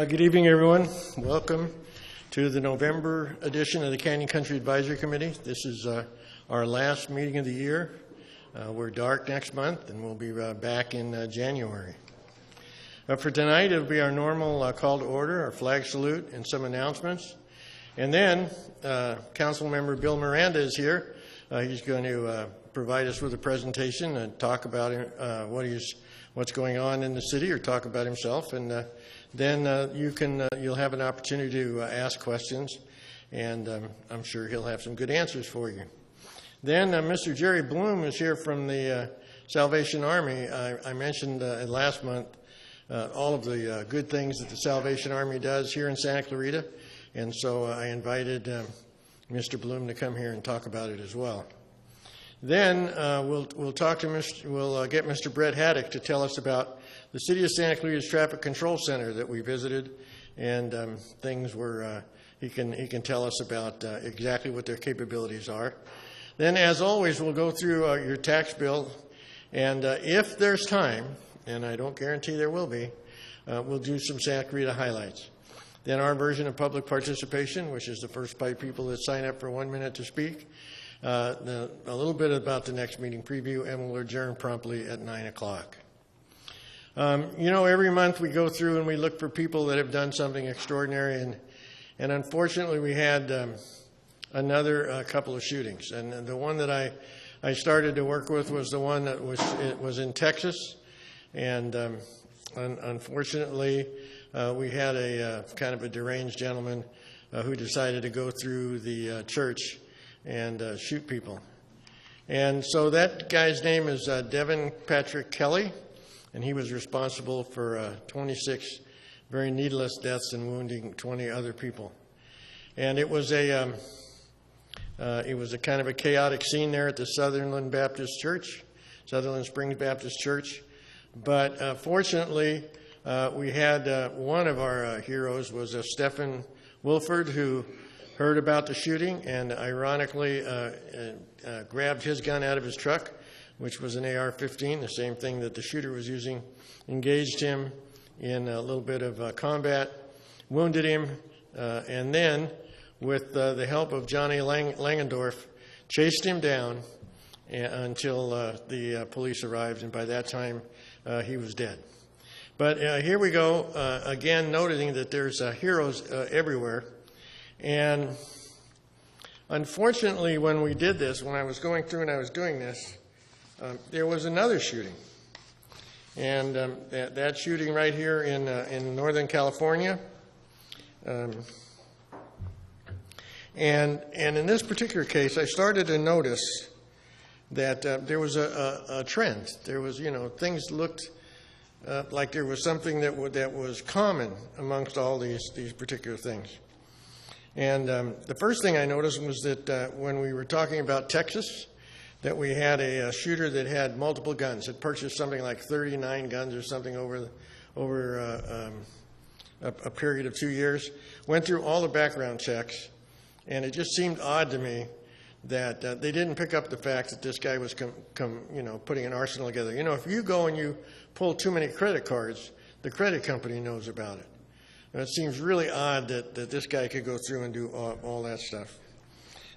Good evening, everyone. Welcome to the November edition of the Canyon Country Advisory Committee. This is our last meeting of the year. We're dark next month, and we'll be back in January. For tonight, it'll be our normal call to order, our flag salute, and some announcements. And then Council Member Bill Miranda is here. He's going to provide us with a presentation and talk about what's going on in the city, or talk about himself. And then you'll have an opportunity to ask questions, and I'm sure he'll have some good answers for you. Then Mr. Jerry Bloom is here from the Salvation Army. I mentioned last month all of the good things that the Salvation Army does here in Santa Clarita, and so I invited Mr. Bloom to come here and talk about it as well. Then we'll get Mr. Brett Haddock to tell us about the City of Santa Clarita's Traffic Control Center that we visited, and things where he can tell us about exactly what their capabilities are. Then, as always, we'll go through your tax bill, and if there's time, and I don't guarantee there will be, we'll do some Santa Clarita highlights. Then our version of public participation, which is the first 5 people that sign up for 1 minute to speak. A little bit about the next meeting preview, and we'll adjourn promptly at 9 o'clock. Every month we go through and we look for people that have done something extraordinary, and unfortunately we had another couple of shootings. And the one that I started to work with was the one that was in Texas, and unfortunately we had a kind of a deranged gentleman who decided to go through the church and shoot people. And so that guy's name is Devin Patrick Kelly, and he was responsible for 26 very needless deaths and wounding 20 other people. And it was a kind of a chaotic scene there at the Sutherland Springs Baptist Church. But fortunately, we had one of our heroes was Stephen Wilford, who heard about the shooting and ironically grabbed his gun out of his truck, which was an AR-15, the same thing that the shooter was using, engaged him in a little bit of combat, wounded him, and then, with the help of Johnny Langendorf, chased him down until the police arrived, and by that time he was dead. But here we go, again noting that there's heroes everywhere. And unfortunately, when we did this, when I was going through and I was doing this, there was another shooting. And that shooting right here in Northern California. And in this particular case, I started to notice that there was a trend. There was, things looked like there was something that was common amongst all these particular things. And the first thing I noticed was that when we were talking about Texas, that we had a shooter that had multiple guns, had purchased something like 39 guns or something over a period of 2 years, went through all the background checks, and it just seemed odd to me that they didn't pick up the fact that this guy was putting an arsenal together. If you go and you pull too many credit cards, the credit company knows about it. And it seems really odd that this guy could go through and do all that stuff.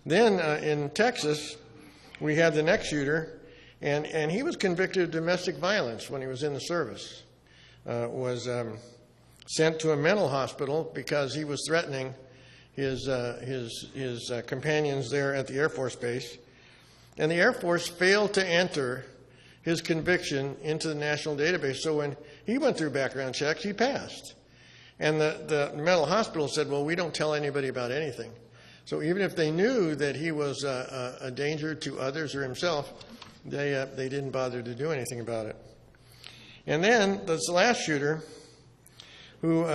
Then in Texas, we had the next shooter, and he was convicted of domestic violence when he was in the service. Was sent to a mental hospital because he was threatening his companions there at the Air Force Base. And the Air Force failed to enter his conviction into the national database. So when he went through background checks, he passed. And the mental hospital said, well, we don't tell anybody about anything. So even if they knew that he was a danger to others or himself, they didn't bother to do anything about it. And then this last shooter, who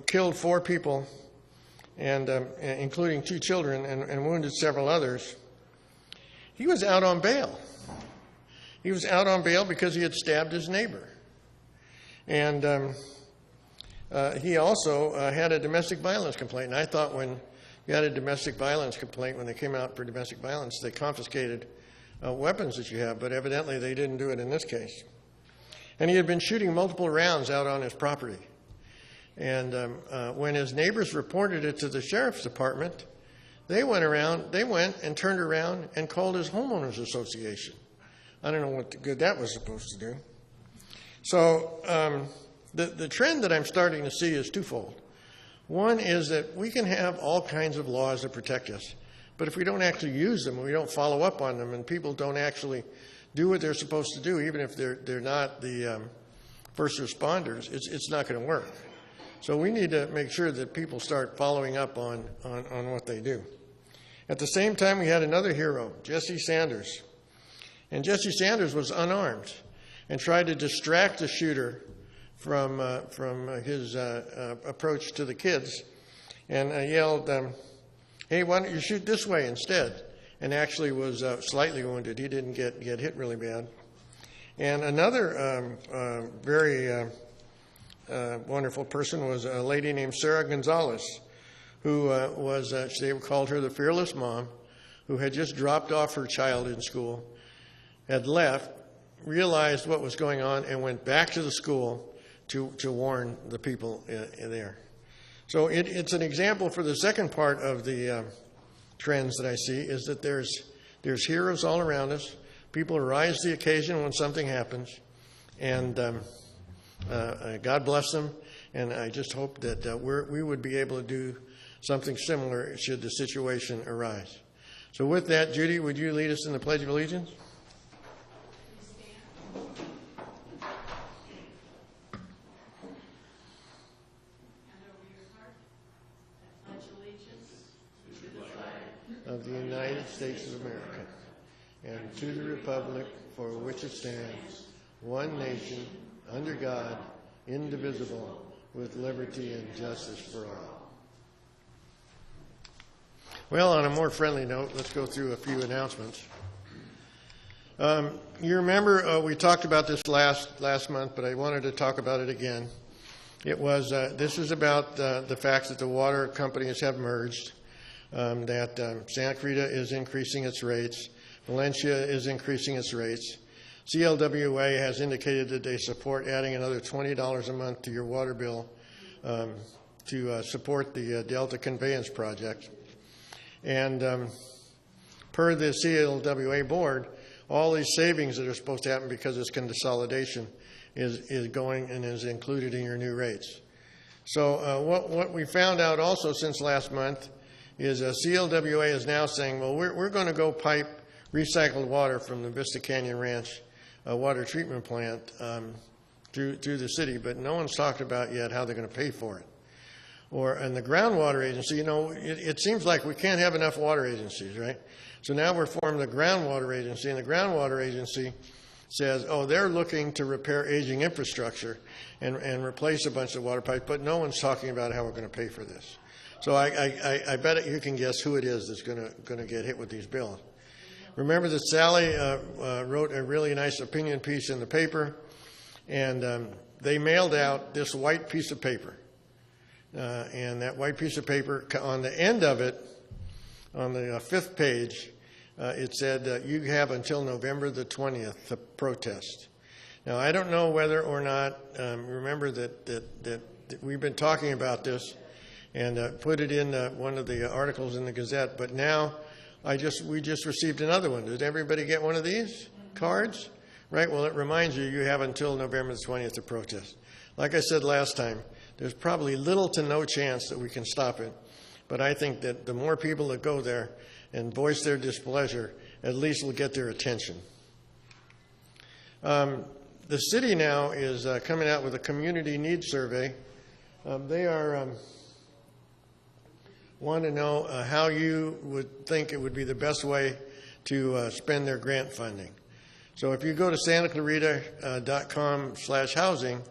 killed 4 people, and including 2 children, and wounded several others, he was out on bail. He was out on bail because he had stabbed his neighbor. And he also had a domestic violence complaint. And I thought when you had a domestic violence complaint, when they came out for domestic violence, they confiscated weapons that you have, but evidently they didn't do it in this case. And he had been shooting multiple rounds out on his property. And when his neighbors reported it to the sheriff's department, they went and turned around and called his homeowners association. I don't know what good that was supposed to do. So the trend that I'm starting to see is twofold. One is that we can have all kinds of laws that protect us, but if we don't actually use them, and we don't follow up on them, and people don't actually do what they're supposed to do, even if they're not the first responders, it's not going to work. So we need to make sure that people start following up on what they do. At the same time, we had another hero, Jesse Sanders. And Jesse Sanders was unarmed and tried to distract the shooter from his approach to the kids, and yelled, hey, why don't you shoot this way instead? And actually was slightly wounded. He didn't get hit really bad. And another very wonderful person was a lady named Sarah Gonzalez, who they called her the fearless mom, who had just dropped off her child in school, had left, realized what was going on, and went back to the school to warn the people there. So it's an example for the second part of the trends that I see, is that there's heroes all around us. People rise to the occasion when something happens, and God bless them. And I just hope that we would be able to do something similar should the situation arise. So with that, Judy, would you lead us in the Pledge of Allegiance? Of the United States of America, and to the republic for which it stands, one nation, under God, indivisible, with liberty and justice for all. Well, on a more friendly note, let's go through a few announcements. You remember we talked about this last month, but I wanted to talk about it again. It was this is about the fact that the water companies have merged. That Santa Clarita is increasing its rates. Valencia is increasing its rates. CLWA has indicated that they support adding another $20 a month to your water bill to support the Delta Conveyance Project. And per the CLWA board, all these savings that are supposed to happen because of this consolidation is going and is included in your new rates. So what we found out also since last month is CLWA is now saying, well, we're going to go pipe recycled water from the Vista Canyon Ranch water treatment plant through the city, but no one's talked about yet how they're going to pay for it. And the groundwater agency, it seems like we can't have enough water agencies, right? So now we're forming the groundwater agency, and the groundwater agency says, oh, they're looking to repair aging infrastructure and replace a bunch of water pipes, but no one's talking about how we're going to pay for this. So I bet you can guess who it is that's going to get hit with these bills. Remember that Sally wrote a really nice opinion piece in the paper, and they mailed out this white piece of paper. And that white piece of paper, on the end of it, on the fifth page, it said, you have until November the 20th to protest. Now, I don't know whether or not, remember that we've been talking about this, and put it in one of the articles in the Gazette. But now we just received another one. Did everybody get one of these cards? Right? Well, it reminds you have until November the 20th to protest. Like I said last time, there's probably little to no chance that we can stop it. But I think that the more people that go there and voice their displeasure, at least will get their attention. The city now is coming out with a community needs survey. They are want to know how you would think it would be the best way to spend their grant funding. So if you go to santaclarita.com/housing,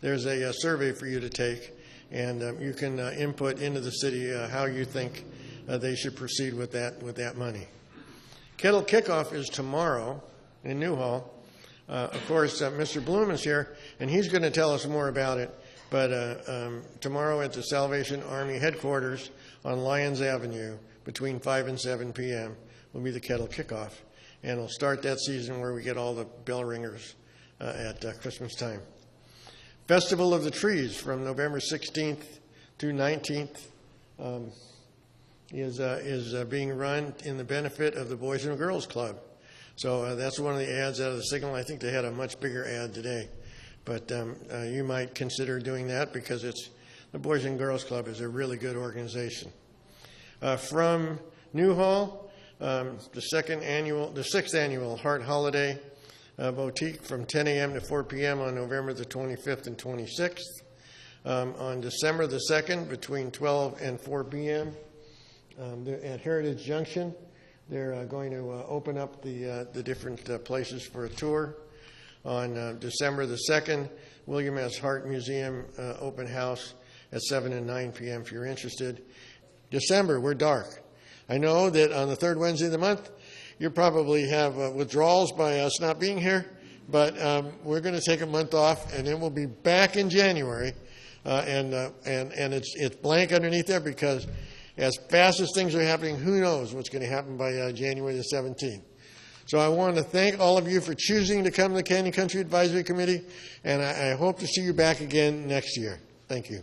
there's a survey for you to take, and you can input into the city how you think they should proceed with that money. Kettle Kickoff is tomorrow in Newhall. Of course, Mr. Bloom is here, and he's going to tell us more about it. But tomorrow at the Salvation Army headquarters on Lyons Avenue between 5 and 7 p.m. will be the Kettle Kickoff. And we'll start that season where we get all the bell ringers at Christmas time. Festival of the Trees from November 16th to 19th is being run in the benefit of the Boys and Girls Club. So that's one of the ads out of the Signal. I think they had a much bigger ad today. But you might consider doing that because the Boys and Girls Club is a really good organization. From Newhall, the sixth annual Heart Holiday Boutique from 10 a.m. to 4 p.m. on November the 25th and 26th. On December the 2nd, between 12 and 4 p.m. At Heritage Junction, they're going to open up the different places for a tour. On December the 2nd, William S. Hart Museum open house at 7 and 9 p.m. if you're interested. December, we're dark. I know that on the third Wednesday of the month, you probably have withdrawals by us not being here, but we're going to take a month off, and then we'll be back in January. And it's blank underneath there because as fast as things are happening, who knows what's going to happen by January the 17th. So I want to thank all of you for choosing to come to the Canyon Country Advisory Committee, and I hope to see you back again next year. Thank you.